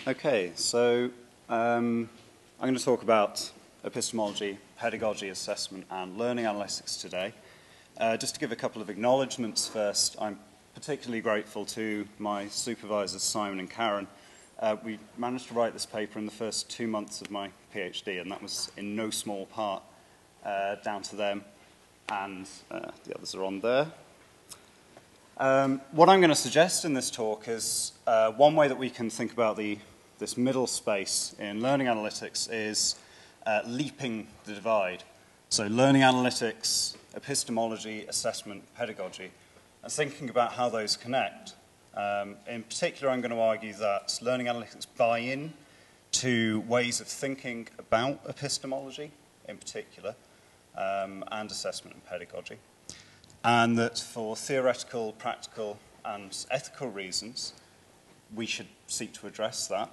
Okay, so I'm going to talk about epistemology, pedagogy, assessment, and learning analytics today. Just to give a couple of acknowledgements first, I'm particularly grateful to my supervisors, Simon and Karen. We managed to write this paper in the first 2 months of my PhD, and that was in no small part down to them, and the others are on there. What I'm going to suggest in this talk is one way that we can think about this middle space in learning analytics is leaping the divide. So learning analytics, epistemology, assessment, pedagogy, and thinking about how those connect. In particular, I'm going to argue that learning analytics buy in to ways of thinking about epistemology, in particular, and assessment and pedagogy. And that for theoretical, practical, and ethical reasons, we should seek to address that.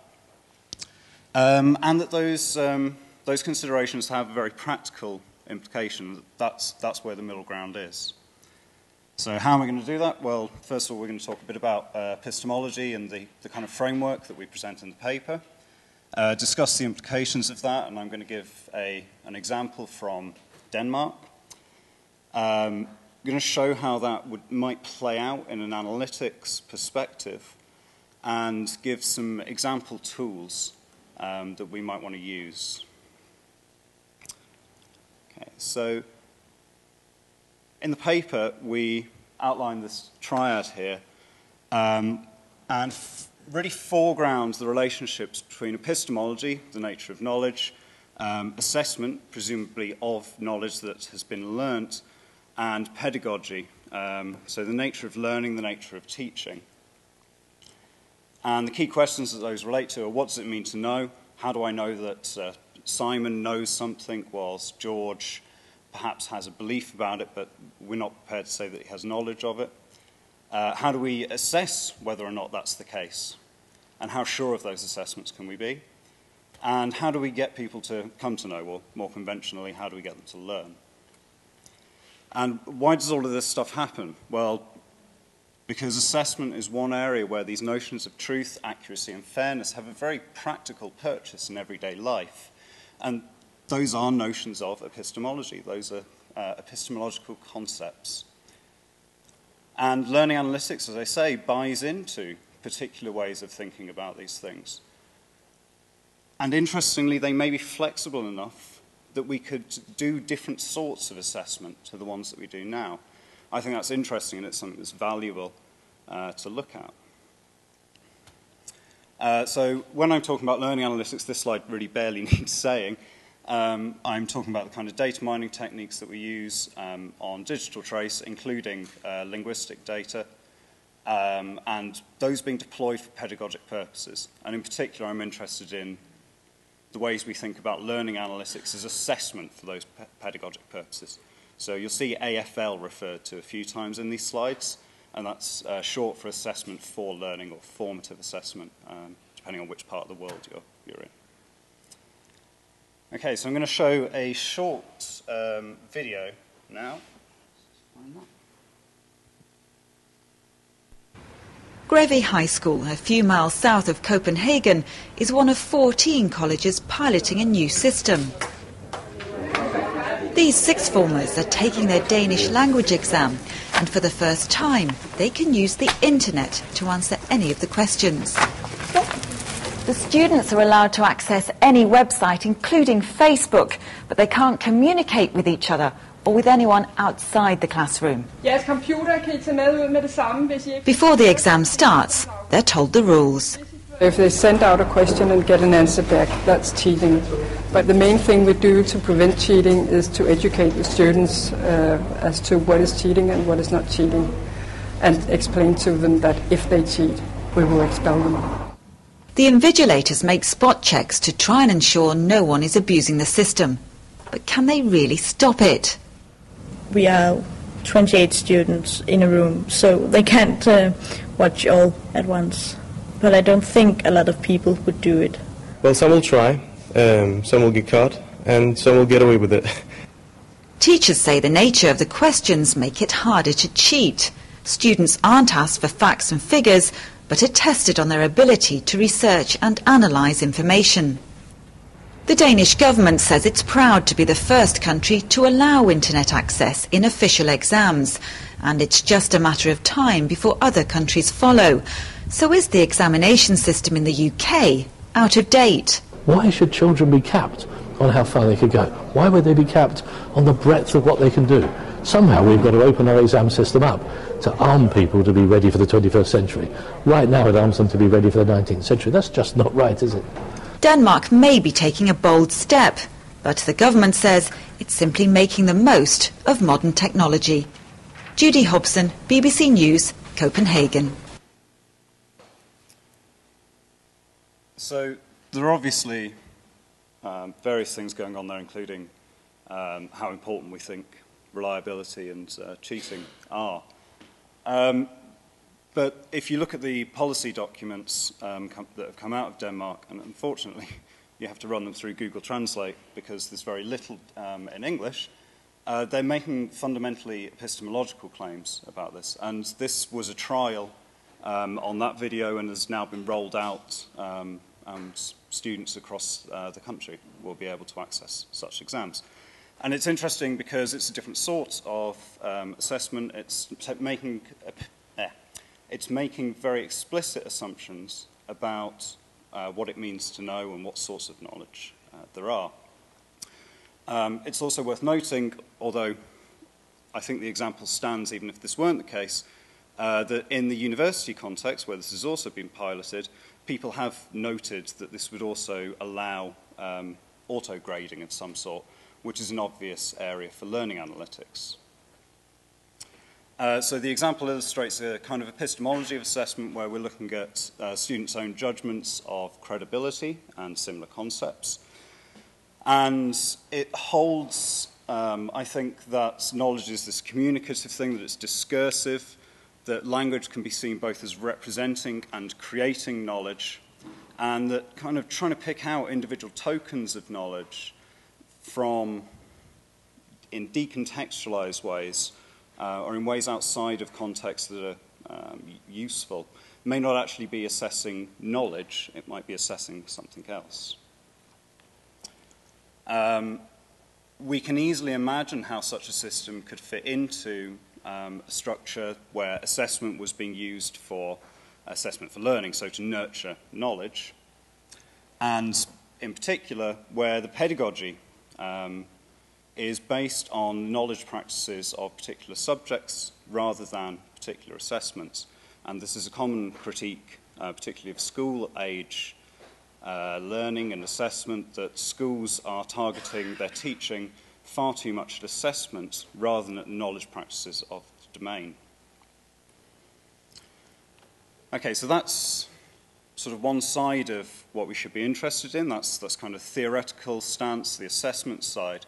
And that those considerations have a very practical implication. That's where the middle ground is. So how am I going to do that? Well, first of all, we're going to talk a bit about epistemology and the kind of framework that we present in the paper, discuss the implications of that, and I'm going to give an example from Denmark. I'm going to show how that might play out in an analytics perspective and give some example tools that we might want to use. Okay, so in the paper, we outline this triad here and really foreground the relationships between epistemology, the nature of knowledge, assessment, presumably of knowledge that has been learnt, and pedagogy, so the nature of learning, the nature of teaching. And the key questions that those relate to are, what does it mean to know? How do I know that Simon knows something whilst George perhaps has a belief about it, but we're not prepared to say that he has knowledge of it? How do we assess whether or not that's the case? And how sure of those assessments can we be? And how do we get people to come to know, or more conventionally, how do we get them to learn? And why does all of this stuff happen? Well, because assessment is one area where these notions of truth, accuracy, and fairness have a very practical purchase in everyday life. And those are notions of epistemology. Those are epistemological concepts. And learning analytics, as I say, buys into particular ways of thinking about these things. And interestingly, they may be flexible enough that we could do different sorts of assessment to the ones that we do now. I think that's interesting, and it's something that's valuable to look at. So when I'm talking about learning analytics, this slide really barely needs saying. I'm talking about the kind of data mining techniques that we use on digital trace, including linguistic data, and those being deployed for pedagogic purposes. And in particular, I'm interested in the ways we think about learning analytics as assessment for those pedagogic purposes. So you'll see AFL referred to a few times in these slides, and that's short for assessment for learning, or formative assessment, depending on which part of the world you're in. Okay, so I'm going to show a short video now. Greve High School, a few miles south of Copenhagen, is one of 14 colleges piloting a new system. These sixth formers are taking their Danish language exam, and for the first time they can use the internet to answer any of the questions. The students are allowed to access any website, including Facebook, but they can't communicate with each other or with anyone outside the classroom. Before the exam starts, they're told the rules. If they send out a question and get an answer back, that's cheating. But the main thing we do to prevent cheating is to educate the students as to what is cheating and what is not cheating, and explain to them that if they cheat, we will expel them. The invigilators make spot checks to try and ensure no one is abusing the system. But can they really stop it? We are 28 students in a room, so they can't watch all at once. But I don't think a lot of people would do it. Well, some will try, some will get caught, and some will get away with it. Teachers say the nature of the questions make it harder to cheat. Students aren't asked for facts and figures, but are tested on their ability to research and analyse information. The Danish government says it's proud to be the first country to allow internet access in official exams, and it's just a matter of time before other countries follow. So is the examination system in the UK out of date? Why should children be capped on how far they could go? Why would they be capped on the breadth of what they can do? Somehow we've got to open our exam system up to arm people to be ready for the 21st century. Right now it arms them to be ready for the 19th century. That's just not right, is it? Denmark may be taking a bold step, but the government says it's simply making the most of modern technology. Judy Hobson, BBC News, Copenhagen. So there are obviously various things going on there, including how important we think reliability and cheating are. But if you look at the policy documents that have come out of Denmark, and unfortunately you have to run them through Google Translate because there's very little in English, they're making fundamentally epistemological claims about this. And this was a trial on that video and has now been rolled out, and students across the country will be able to access such exams. And it's interesting because it's a different sort of assessment. It's making very explicit assumptions about what it means to know and what sorts of knowledge there are. It's also worth noting, although I think the example stands even if this weren't the case, that in the university context, where this has also been piloted, people have noted that this would also allow auto-grading of some sort, which is an obvious area for learning analytics. So the example illustrates a kind of epistemology of assessment where we're looking at students' own judgments of credibility and similar concepts. And it holds, I think, that knowledge is this communicative thing, that it's discursive, that language can be seen both as representing and creating knowledge, and that kind of trying to pick out individual tokens of knowledge from, in decontextualized ways, or in ways outside of context that are useful, may not actually be assessing knowledge, it might be assessing something else. We can easily imagine how such a system could fit into a structure where assessment was being used for assessment for learning, so to nurture knowledge, and in particular where the pedagogy is based on knowledge practices of particular subjects rather than particular assessments. And this is a common critique, particularly of school-age learning and assessment, that schools are targeting their teaching far too much at assessment rather than at knowledge practices of the domain. Okay, so that's sort of one side of what we should be interested in. That's kind of theoretical stance, the assessment side.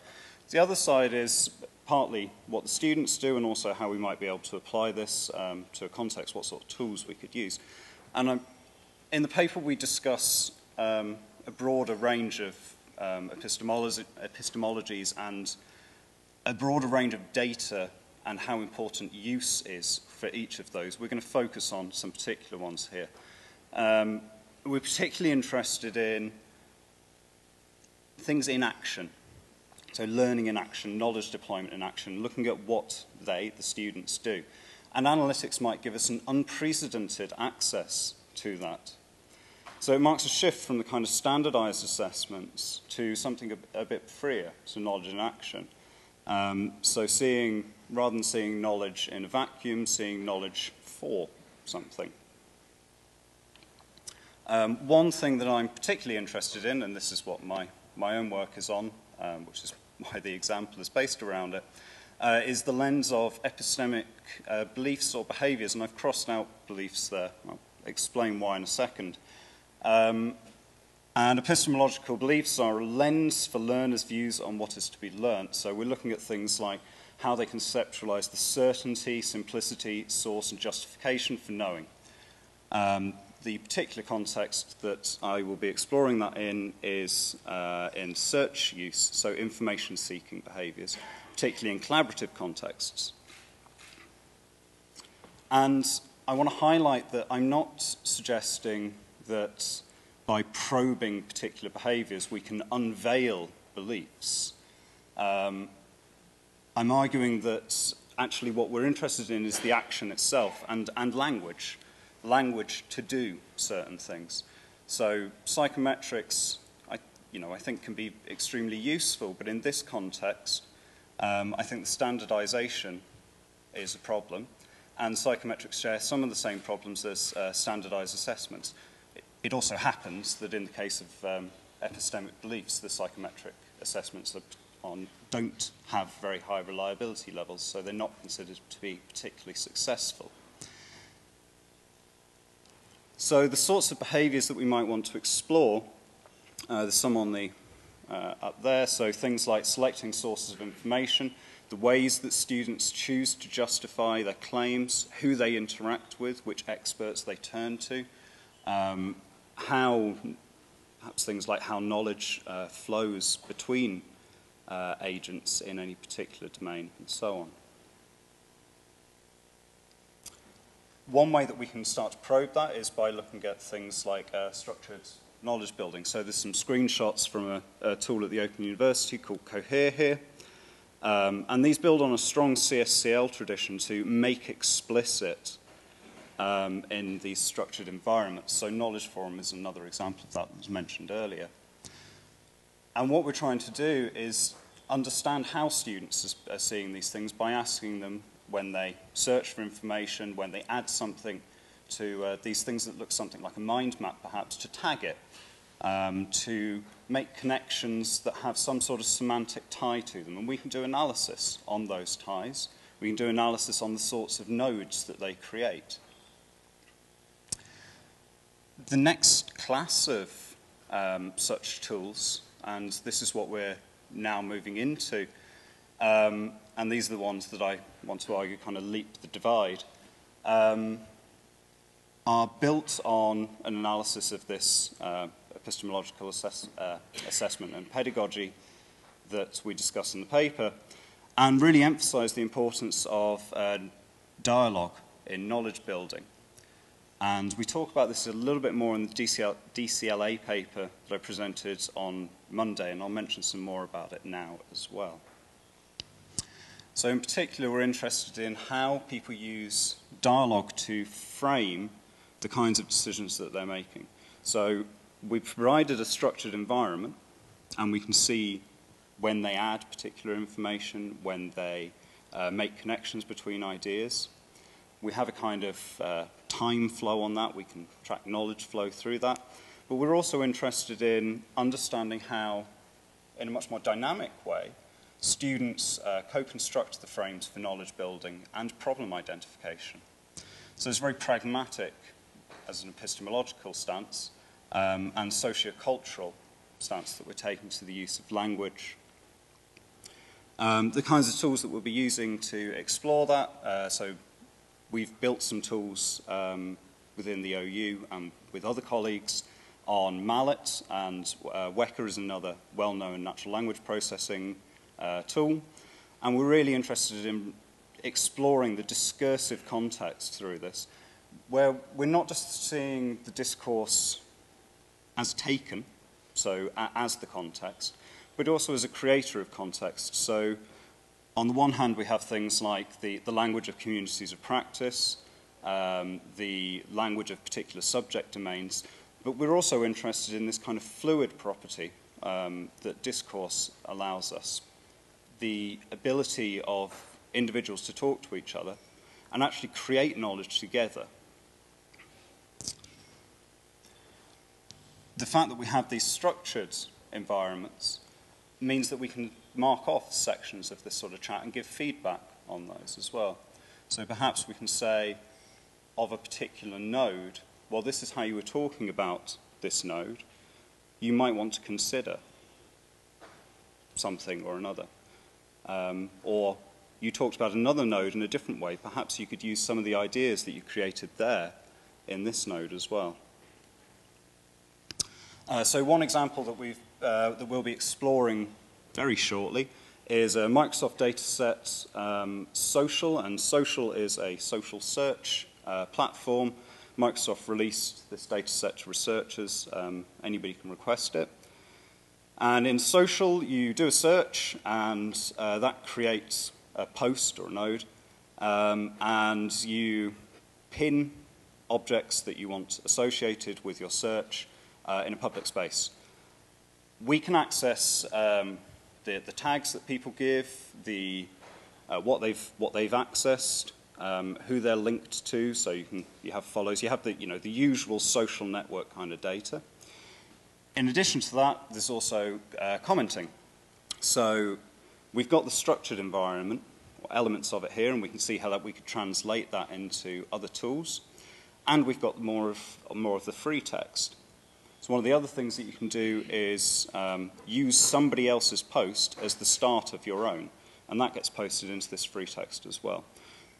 The other side is partly what the students do and also how we might be able to apply this to a context, what sort of tools we could use. And in the paper we discuss a broader range of epistemologies and a broader range of data and how important use is for each of those. We're going to focus on some particular ones here. We're particularly interested in things in action. So learning in action, knowledge deployment in action, looking at what the students do. And analytics might give us an unprecedented access to that. So it marks a shift from the kind of standardized assessments to something a bit freer, to knowledge in action. So rather than seeing knowledge in a vacuum, seeing knowledge for something. One thing that I'm particularly interested in, and this is what my own work is on, which is why the example is based around it, is the lens of epistemic beliefs or behaviours, and I've crossed out beliefs there. I'll explain why in a second. And epistemological beliefs are a lens for learners' views on what is to be learnt. So we're looking at things like how they conceptualise the certainty, simplicity, source and justification for knowing. The particular context that I will be exploring that in is in search use, so information-seeking behaviours, particularly in collaborative contexts. And I want to highlight that I'm not suggesting that by probing particular behaviours we can unveil beliefs. I'm arguing that actually what we're interested in is the action itself and language to do certain things. So psychometrics, I think can be extremely useful, but in this context, I think the standardization is a problem, and psychometrics share some of the same problems as standardized assessments. It also happens that in the case of epistemic beliefs, the psychometric assessments don't have very high reliability levels, so they're not considered to be particularly successful. So the sorts of behaviours that we might want to explore, there's some on the up there, so things like selecting sources of information, the ways that students choose to justify their claims, who they interact with, which experts they turn to, perhaps things like how knowledge flows between agents in any particular domain, and so on. One way that we can start to probe that is by looking at things like structured knowledge building. So there's some screenshots from a tool at the Open University called Cohere here. And these build on a strong CSCL tradition to make explicit in these structured environments. So Knowledge Forum is another example of that was mentioned earlier. And what we're trying to do is understand how students are seeing these things by asking them when they search for information, when they add something to these things that look something like a mind map perhaps, to tag it, to make connections that have some sort of semantic tie to them. And we can do analysis on those ties. We can do analysis on the sorts of nodes that they create. The next class of such tools, and this is what we're now moving into, and these are the ones that I want to argue kind of leap the divide, are built on an analysis of this epistemological assessment and pedagogy that we discuss in the paper, and really emphasize the importance of dialogue in knowledge building. And we talk about this a little bit more in the DCLA paper that I presented on Monday, and I'll mention some more about it now as well. So in particular, we're interested in how people use dialogue to frame the kinds of decisions that they're making. So we've provided a structured environment, and we can see when they add particular information, when they make connections between ideas. We have a kind of time flow on that. We can track knowledge flow through that. But we're also interested in understanding how, in a much more dynamic way, students co-construct the frames for knowledge building and problem identification. So it's very pragmatic as an epistemological stance and socio-cultural stance that we're taking to the use of language. The kinds of tools that we'll be using to explore that, so we've built some tools within the OU and with other colleagues on Mallet, and Wecker is another well-known natural language processing tool. And we're really interested in exploring the discursive context through this, where we're not just seeing the discourse as taken, so as the context, but also as a creator of context. So on the one hand, we have things like the language of communities of practice, the language of particular subject domains, but we're also interested in this kind of fluid property that discourse allows us, the ability of individuals to talk to each other and actually create knowledge together. The fact that we have these structured environments means that we can mark off sections of this sort of chat and give feedback on those as well. So perhaps we can say of a particular node, well, this is how you were talking about this node. You might want to consider something or another. Or you talked about another node in a different way. Perhaps you could use some of the ideas that you created there in this node as well. So one example that we'll be exploring very shortly is a Microsoft dataset, Social, and Social is a social search platform. Microsoft released this data set to researchers. Anybody can request it. And in social, you do a search, and that creates a post or a node, and you pin objects that you want associated with your search in a public space. We can access the tags that people give, what they've accessed, who they're linked to. So you have follows. You have the usual social network kind of data. In addition to that, there's also commenting. So we've got the structured environment, or elements of it here, and we can see how we could translate that into other tools. And we've got more of the free text. So one of the other things that you can do is use somebody else's post as the start of your own, and that gets posted into this free text as well.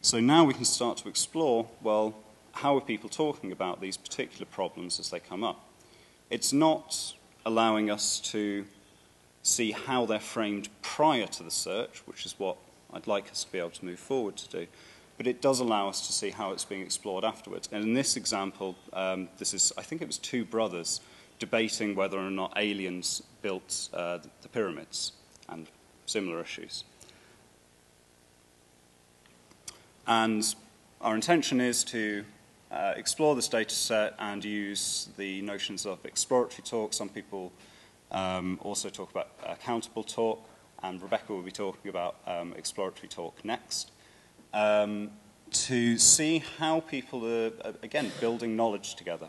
So now we can start to explore, well, how are people talking about these particular problems as they come up? It's not allowing us to see how they're framed prior to the search, which is what I'd like us to be able to move forward to do. But it does allow us to see how it's being explored afterwards. And in this example, I think it was two brothers debating whether or not aliens built the pyramids and similar issues. And our intention is to explore this data set and use the notions of exploratory talk. Some people also talk about accountable talk, and Rebecca will be talking about exploratory talk next. To see how people are, again, building knowledge together.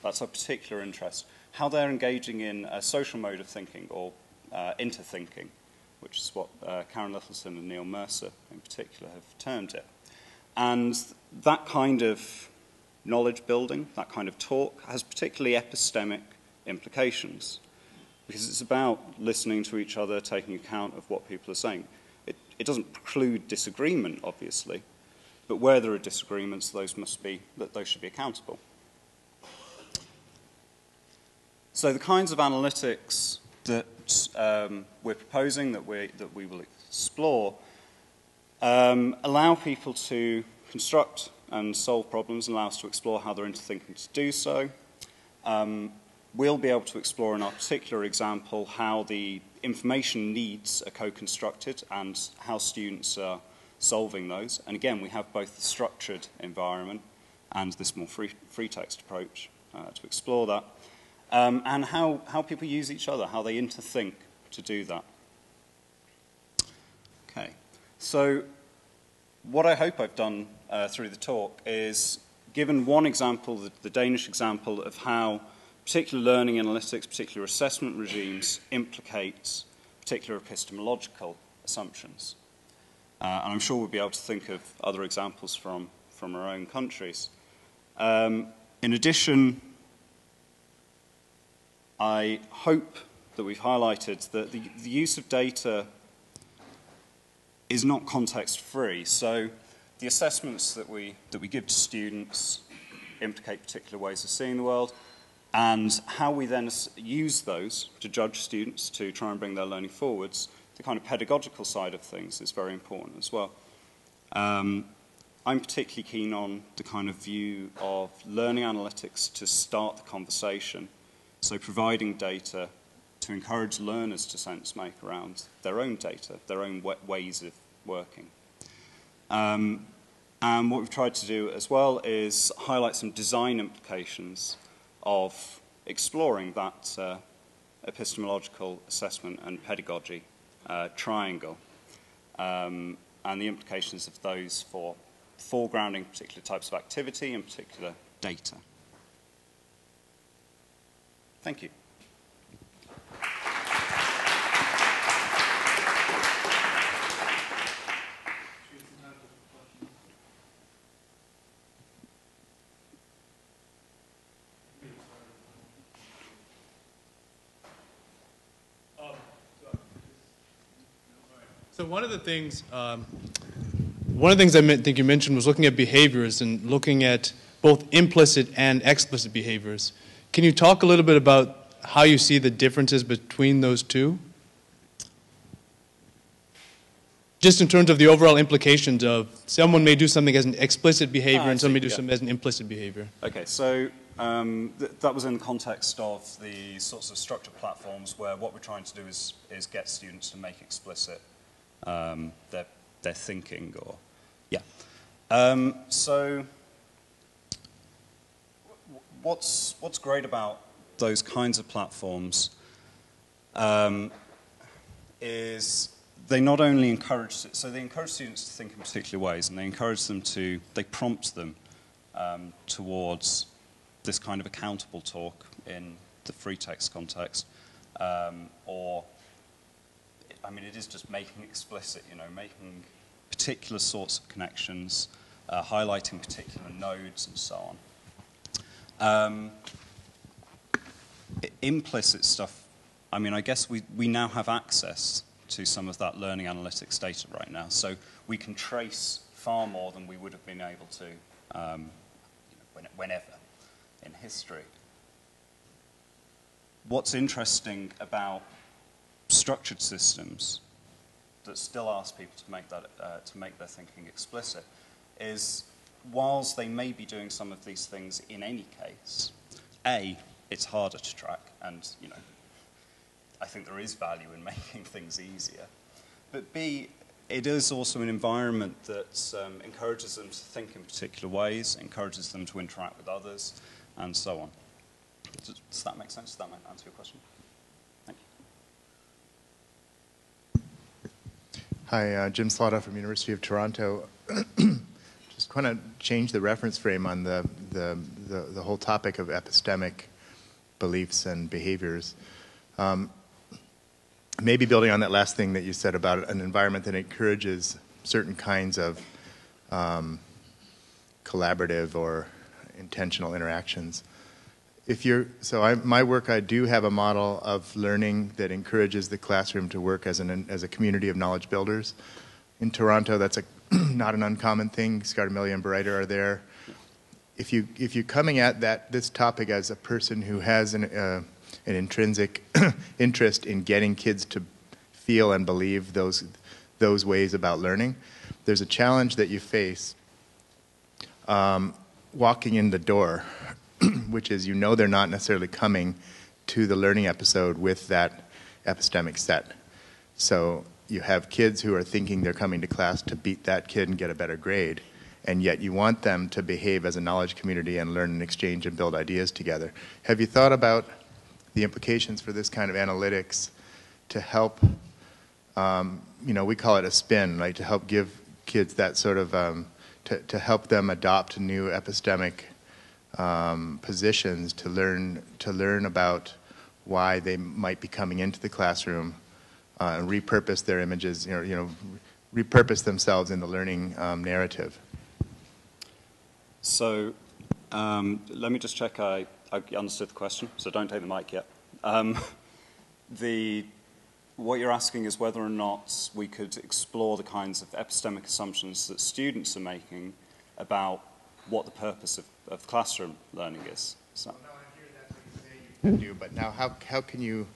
That's our particular interest. How they're engaging in a social mode of thinking, or interthinking, which is what Karen Littleton and Neil Mercer in particular have termed it. And that kind of knowledge building, that kind of talk, has particularly epistemic implications, because it's about listening to each other, taking account of what people are saying. It doesn't preclude disagreement, obviously, but where there are disagreements, those should be accountable. So the kinds of analytics that we're proposing, that we will explore, allow people to construct and solve problems, and allow us to explore how they're interthinking to do so. We'll be able to explore in our particular example how the information needs are co-constructed and how students are solving those. And again, we have both the structured environment and this more free text approach to explore that. And how people use each other, how they interthink to do that. Okay, so what I hope I've done through the talk is given one example, the Danish example, of how particular learning analytics, particular assessment regimes implicate particular epistemological assumptions. And I'm sure we'll be able to think of other examples from our own countries. In addition, I hope that we've highlighted that the use of data is not context-free. So the assessments that we give to students implicate particular ways of seeing the world, and how we then use those to judge students to try and bring their learning forwards, the kind of pedagogical side of things is very important as well. I'm particularly keen on the kind of view of learning analytics to start the conversation, so providing data to encourage learners to sense make around their own data, their own ways of working. And what we've tried to do as well is highlight some design implications of exploring that epistemological assessment and pedagogy triangle, and the implications of those for foregrounding particular types of activity and particular data. Thank you. So one of the things I think you mentioned was looking at behaviors and looking at both implicit and explicit behaviors. Can you talk a little bit about how you see the differences between those two? just in terms of the overall implications of someone may do something as an explicit behavior and someone may do something as an implicit behavior. Okay, so that was in the context of the sorts of structured platforms where what we're trying to do is get students to make explicit their thinking, or so what's great about those kinds of platforms is they not only encourage, so they encourage students to think in particular ways, and they prompt them towards this kind of accountable talk in the free text context, or, I mean, it is just making explicit, making particular sorts of connections, highlighting particular nodes and so on. Implicit stuff, I mean, I guess we now have access to some of that learning analytics data right now, so we can trace far more than we would have been able to whenever in history. What's interesting about structured systems that still ask people to make their thinking explicit is, whilst they may be doing some of these things in any case, A, it's harder to track, and I think there is value in making things easier. But B, it is also an environment that encourages them to think in particular ways, encourages them to interact with others, and so on. Does that make sense? Does that answer your question? Thank you. Hi, Jim Slaughter from University of Toronto. Just kind of change the reference frame on the whole topic of epistemic beliefs and behaviors. Maybe building on that last thing that you said about an environment that encourages certain kinds of collaborative or intentional interactions. My work, I do have a model of learning that encourages the classroom to work as a community of knowledge builders. In Toronto, that's not an uncommon thing. Scartamilli and Bereiter are there. If you're coming at this topic as a person who has an intrinsic interest in getting kids to feel and believe those ways about learning, there's a challenge that you face walking in the door, which is they're not necessarily coming to the learning episode with that epistemic set. So you have kids who are thinking they're coming to class to beat that kid and get a better grade, and yet you want them to behave as a knowledge community and learn and exchange and build ideas together. Have you thought about the implications for this kind of analytics to help, we call it a spin, right? To help give kids that sort of, to help them adopt new epistemic positions to learn about why they might be coming into the classroom and repurpose their images, repurpose themselves in the learning narrative. So let me just check I understood the question, so don't take the mic yet. What you're asking is whether or not we could explore the kinds of epistemic assumptions that students are making about what the purpose of classroom learning is. So. Well, no, I hear that's what you say you can do, but now how can you,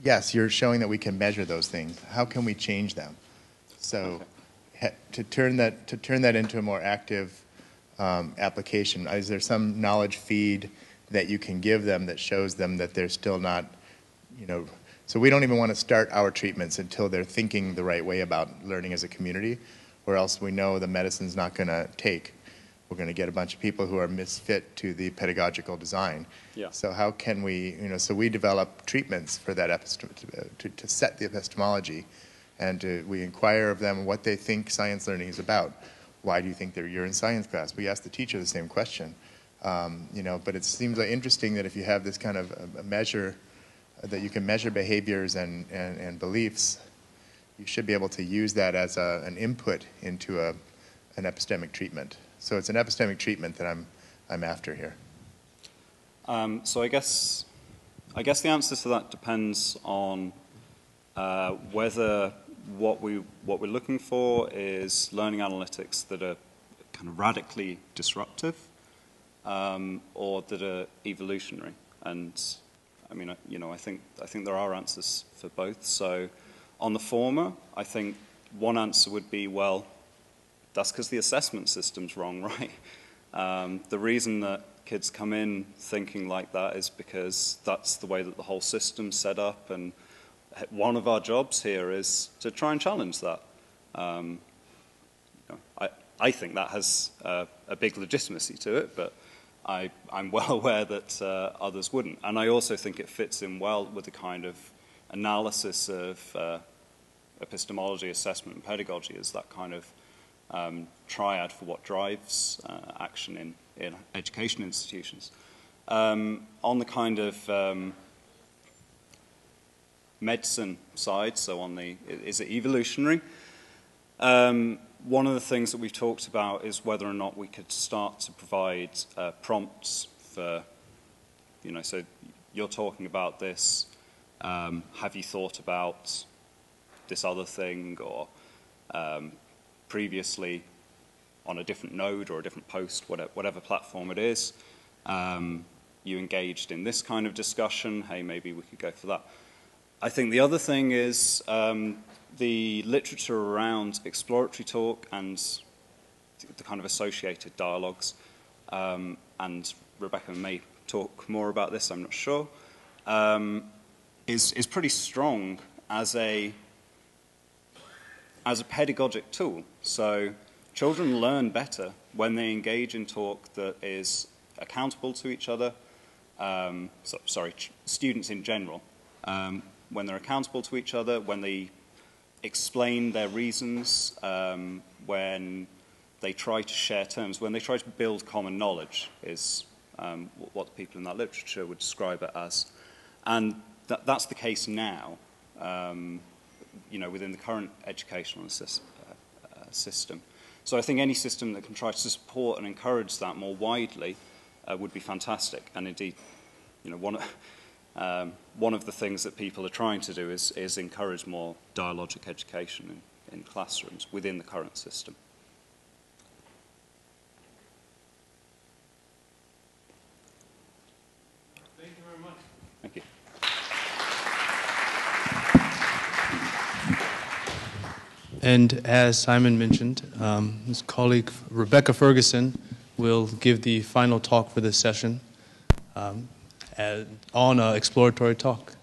yes, you're showing that we can measure those things. How can we change them? So to turn that into a more active application, is there some knowledge feed that you can give them that shows them that they're still not, so we don't even want to start our treatments until they're thinking the right way about learning as a community, or else we know the medicine's not going to take. We're going to get a bunch of people who are misfit to the pedagogical design. Yeah. So how can we, so we develop treatments for that to set the epistemology, and we inquire of them what they think science learning is about. Why do you think you're in science class? We ask the teacher the same question. But it seems like interesting that if you have this kind of a measure, that you can measure behaviors and beliefs, you should be able to use that as an input into an epistemic treatment. So it's an epistemic treatment that I'm after here. So I guess the answer to that depends on whether what we're looking for is learning analytics that are kind of radically disruptive, or that are evolutionary. And I mean, I think there are answers for both. So on the former, I think one answer would be, well, that's because the assessment system's wrong, right? The reason that kids come in thinking like that is because that's the way that the whole system's set up, and one of our jobs here is to try and challenge that. I think that has a big legitimacy to it, but I'm well aware that others wouldn't. And I also think it fits in well with the kind of analysis of epistemology, assessment, and pedagogy as that kind of triad for what drives action in education institutions. On the kind of medicine side, so on the, is it evolutionary? One of the things that we've talked about is whether or not we could start to provide prompts for, so you're talking about this, have you thought about this other thing, or previously on a different node or a different post, whatever platform it is, you engaged in this kind of discussion, hey, maybe we could go for that. I think the other thing is the literature around exploratory talk and the kind of associated dialogues, and Rebecca may talk more about this, I'm not sure, is pretty strong as a pedagogic tool. So children learn better when they engage in talk that is accountable to each other, students in general, when they're accountable to each other, when they explain their reasons, when they try to share terms, when they try to build common knowledge is what the people in that literature would describe it as. And that's the case now, within the current educational system. So I think any system that can try to support and encourage that more widely would be fantastic. And indeed, one of the things that people are trying to do is encourage more dialogic education in classrooms within the current system. Thank you very much. Thank you. And as Simon mentioned, his colleague Rebecca Ferguson will give the final talk for this session on exploratory talk.